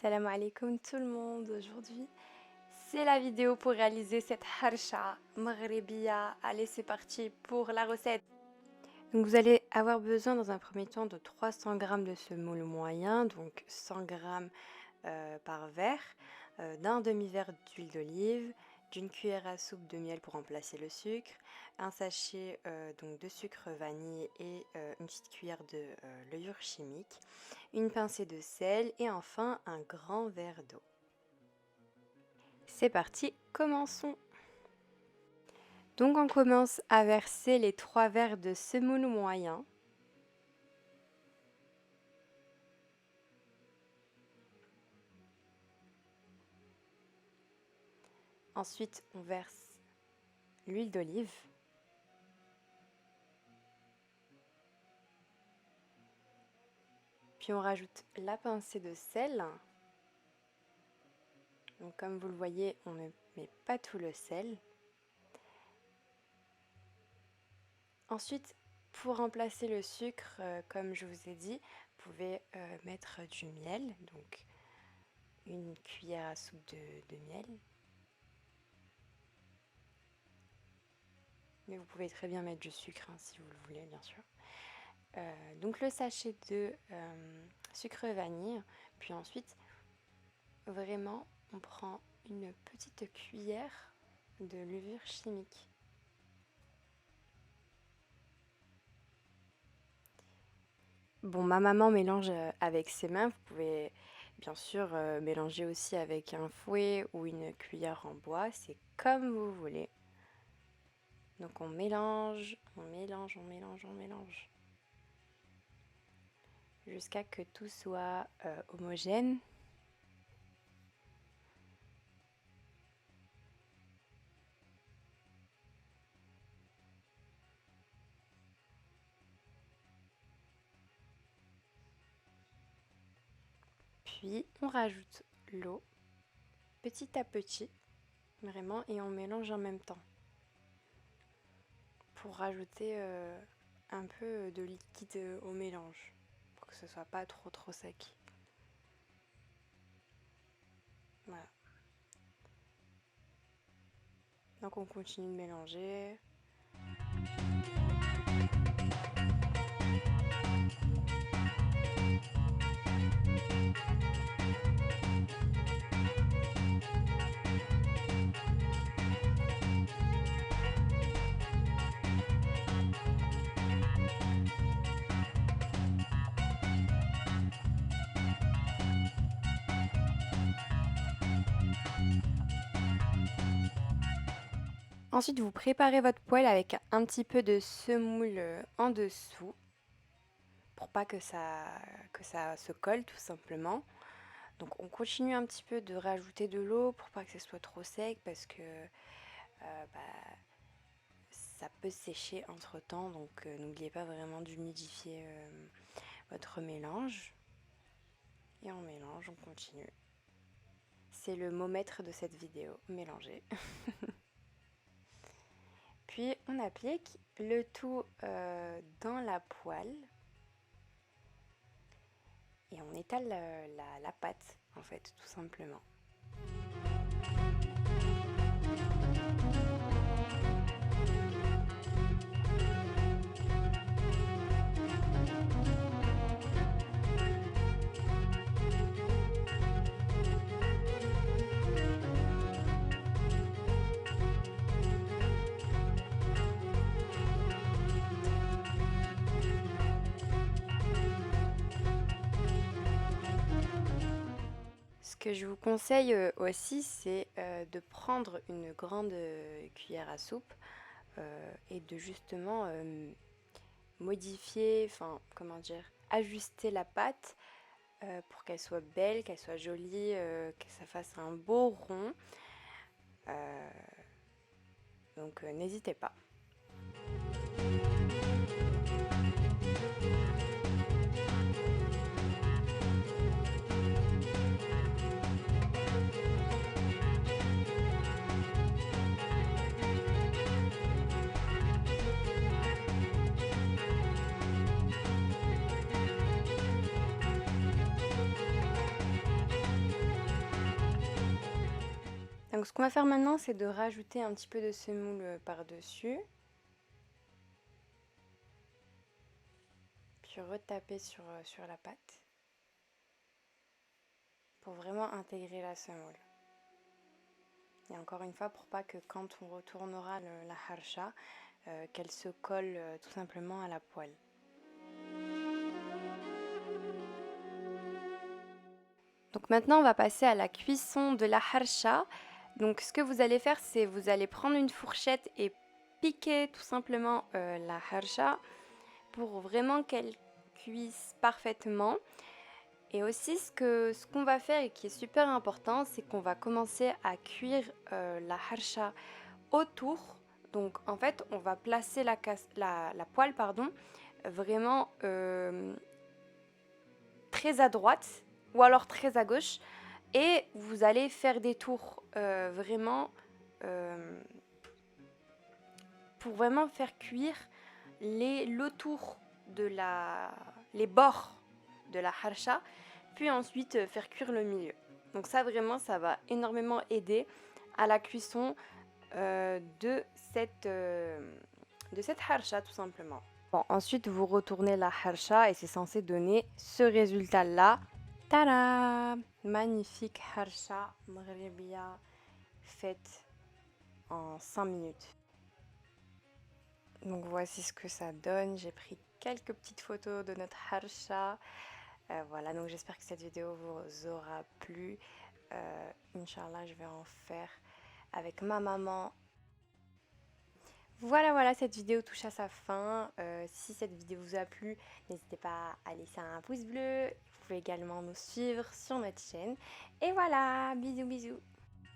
Salam alaikum tout le monde, aujourd'hui c'est la vidéo pour réaliser cette harsha maghribiya. Allez, c'est parti pour la recette. Donc vous allez avoir besoin dans un premier temps de 300 g de semoule moyen, donc 100 g par verre, d'un demi-verre d'huile d'olive, d'une cuillère à soupe de miel pour remplacer le sucre, un sachet donc de sucre vanille et une petite cuillère de levure chimique, une pincée de sel et enfin un grand verre d'eau. C'est parti, commençons. Donc on commence à verser les 3 verres de semoule moyen. Ensuite, on verse l'huile d'olive. Puis on rajoute la pincée de sel. Donc comme vous le voyez, on ne met pas tout le sel. Ensuite, pour remplacer le sucre, comme je vous ai dit, vous pouvez mettre du miel, donc une cuillère à soupe de miel. Mais vous pouvez très bien mettre du sucre si vous le voulez, bien sûr. Donc le sachet de sucre vanille, puis ensuite, vraiment, on prend une petite cuillère de levure chimique. Bon, ma maman mélange avec ses mains, vous pouvez bien sûr mélanger aussi avec un fouet ou une cuillère en bois, c'est comme vous voulez. Donc on mélange, on mélange, on mélange, on mélange, jusqu'à que tout soit homogène. Puis on rajoute l'eau petit à petit, vraiment, et on mélange en même temps pour rajouter un peu de liquide au mélange pour que ce soit pas trop sec. Voilà. Donc on continue de mélanger. Ensuite, vous préparez votre poêle avec un petit peu de semoule en dessous pour pas que ça se colle tout simplement. Donc on continue un petit peu de rajouter de l'eau pour pas que ce soit trop sec parce que ça peut sécher entre temps, donc n'oubliez pas vraiment d'humidifier votre mélange. Et on mélange, on continue. C'est le mot maître de cette vidéo, mélanger. Puis on applique le tout dans la poêle et on étale la pâte en fait, tout simplement. Ce que je vous conseille aussi, c'est de prendre une grande cuillère à soupe et de justement modifier, enfin comment dire, ajuster la pâte pour qu'elle soit belle, qu'elle soit jolie, que ça fasse un beau rond. Donc n'hésitez pas. Donc ce qu'on va faire maintenant, c'est de rajouter un petit peu de semoule par-dessus. Puis retaper sur la pâte. Pour vraiment intégrer la semoule. Et encore une fois, pour pas que quand on retournera la harsha, qu'elle se colle tout simplement à la poêle. Donc maintenant, on va passer à la cuisson de la harsha. Donc ce que vous allez faire, c'est vous allez prendre une fourchette et piquer tout simplement la harsha pour vraiment qu'elle cuise parfaitement. Et aussi ce qu'on va faire et qui est super important, c'est qu'on va commencer à cuire la harsha autour. Donc en fait, on va placer la poêle vraiment très à droite ou alors très à gauche. Et vous allez faire des tours vraiment pour vraiment faire cuire le tour de les bords de la harsha, puis ensuite faire cuire le milieu. Donc ça vraiment, ça va énormément aider à la cuisson de cette harsha tout simplement. Bon, ensuite vous retournez la harsha et c'est censé donner ce résultat là. Tada! Magnifique harsha maghrebiya faite en 5 minutes. Donc voici ce que ça donne. J'ai pris quelques petites photos de notre harsha. Voilà, donc j'espère que cette vidéo vous aura plu. Inch'Allah, je vais en faire avec ma maman. Voilà, cette vidéo touche à sa fin. Si cette vidéo vous a plu, n'hésitez pas à laisser un pouce bleu. Vous pouvez également nous suivre sur notre chaîne. Et voilà, bisous bisous.